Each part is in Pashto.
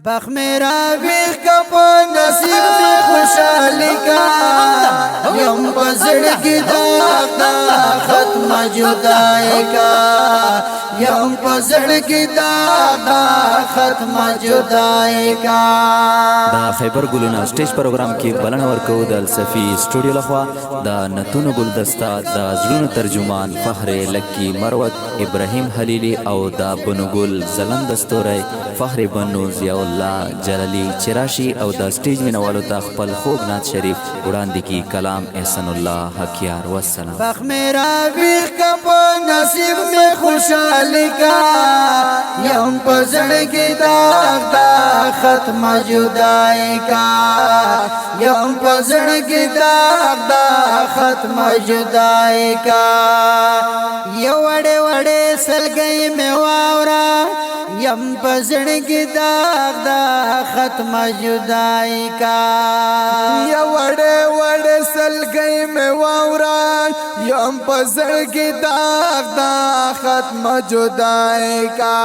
बख मेरा वीर कप नसीब में खुशहाली का यम पसड़ की दाग खत्म जुदाई का यम पसड़ की दाग खत्म जुदाई का دا خیبر ګلونه سټیج پروګرام کې بلنه ورکو د الصفی سټوډیو لخوا د نتونو ګلدستا د زړونو ترجمان فخر لکی مروت ابراهیم حلیلی او د بنوګل زلند ستوري فخر بنو ضیاء الله جلالی چراشی او د سټیج مینوالو ته خپل خوږ نعت شریف وړاندې کی کلام احسن الله حکیار والسلام بخ میرا ویخ کپ نصیب میں خوشحالی کا یم پسڑ کی داغ دا ختم جدائی کا یم پسڑ کی داغ دا ختم جدائی کا یو وڑے وڑے سلگئی میں واورا یم پسڑ کی داغ دا ختم جدائی کا یا وڑے وڑے سلگئی میں واورا یم پسڑ کی داغ دا ختم جدائی کا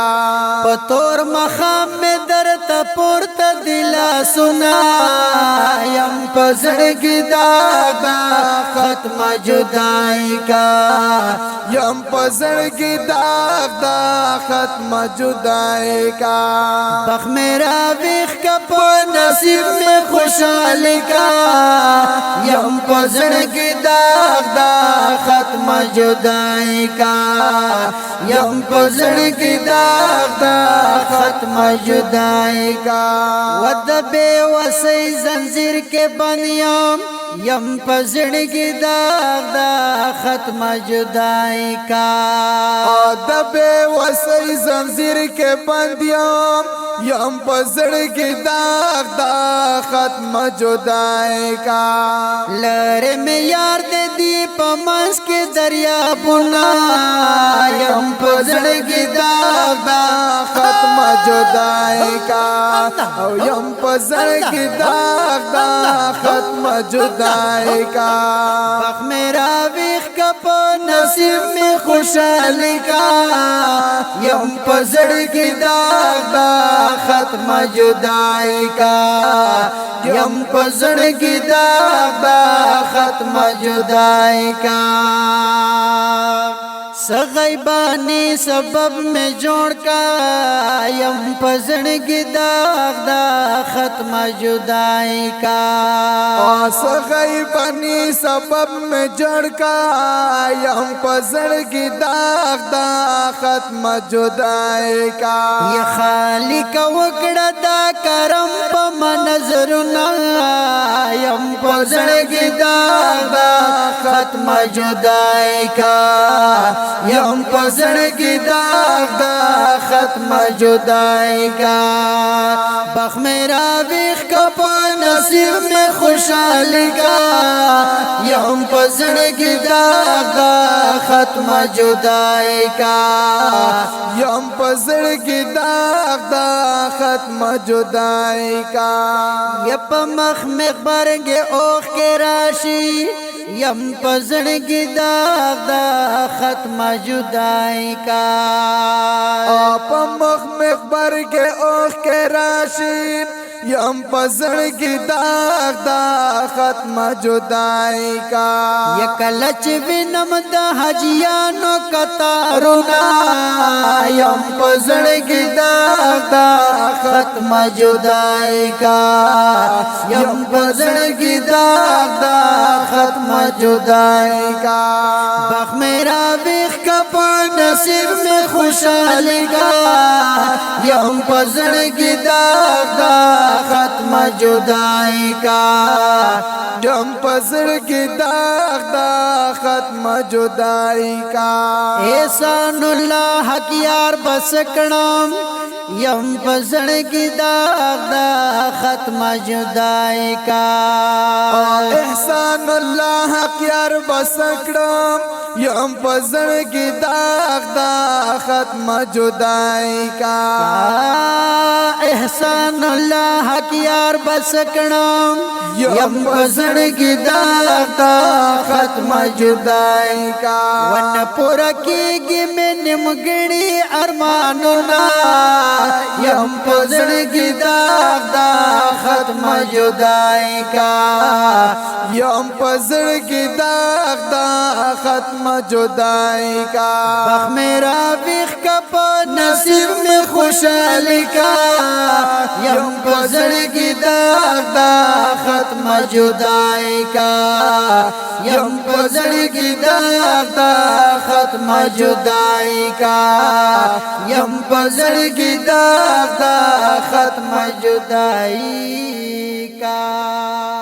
پتور مخام میں درد پورتا دلا سنا یم پسڑ کی داغ دا ختم جدائی کا یم پسڑ کی داغ دا ختم جدائی کا بخ میرا ویخ کپ نصیب میں خوشحالی کا یم پسڑ کی داغ دا ختم جدائی کا یم پسڑ کی داغ دا ختم جدائی کا ود بے وسی زنجیر کے بنیام یم پسڑ کی داغ دا ختم جدائی کا دبے وسی زنجیر کے بندیام یم پسڑ کی داغ دا ختم جدائی کا لڑے میں یار دے دی پمس کے دریا بنا یم پسڑ کی داغ دا ختم جدائی کا او یم پسڑ کی داغ دا ختم جدائی کا بخ میرا ویخ کپ نصیب میں خوشحالی کا یم پسڑ کی داغ دا ختم جدائی کا یم پسڑ کی داغ دا ختم جدائی کا سغیبانی سبب میں جوڑ کا یم پسڑ کی داغ دا ختم جدائی کا سغیبانی سبب میں جڑ کا یم پسڑ کی داغ دا ختم جدائی کا یہ خالق وکڑا دا کرم پا منظرنا یم پسڑ کی داغ دا ختم جدائی کا یم پسڑ کی داغ دا ختم جدائی کا بخ میرا ویخ کپ نصیب میں خوشحالی کا یم پسڑ کی داغ دا ختم جدائی کا یم پسڑ کی داغ دا ختم جدائی کا یپ مخ مخبر گے اوخ کے راشی یم پسڑ کی داغ دا ختم جدائی کا آپ مخ مخبر کے اوخ کے راشی یم پسڑ کی داغ دا ختم جدائی کا یک لچ وینم دا حجیانو کتارونا یم پسڑ کی داغ دا ختم جدائی کا یم پسڑ کی داغ دا ختم جدائی کا بخ میرا ویخ کپ نصیب میں خوشحالی کا یم پسڑ کی داغ دا ختم جدائی کا یم پسڑ کی داغ دا ختم جدائی کا احسان اللہ حکیار بسکنام یم پسڑ کی داغ دا ختم جدائی کا احسان اللہ حکیار بسکڑم یم پزړ کی داغ دا ختم جدائی کا احسان اللہ حق یار بسکنم یم پزړ کی داغ دا ختم جدائی کا ون پورا کیږي مې نیمګړي ارمانونه یم پزړ کی داغ دا ختم جدائی کا یم پزړ کی داغ دا ختم جدائی کا بخ میرا بیخ کا پا نصیب میں خوشحالی کا یم پزړ کی داغ دا ختم جدائی کا یم پزړ کی داغ دا ختم جدائی کا یم پزړ کی داغ دا ختم جدائی کا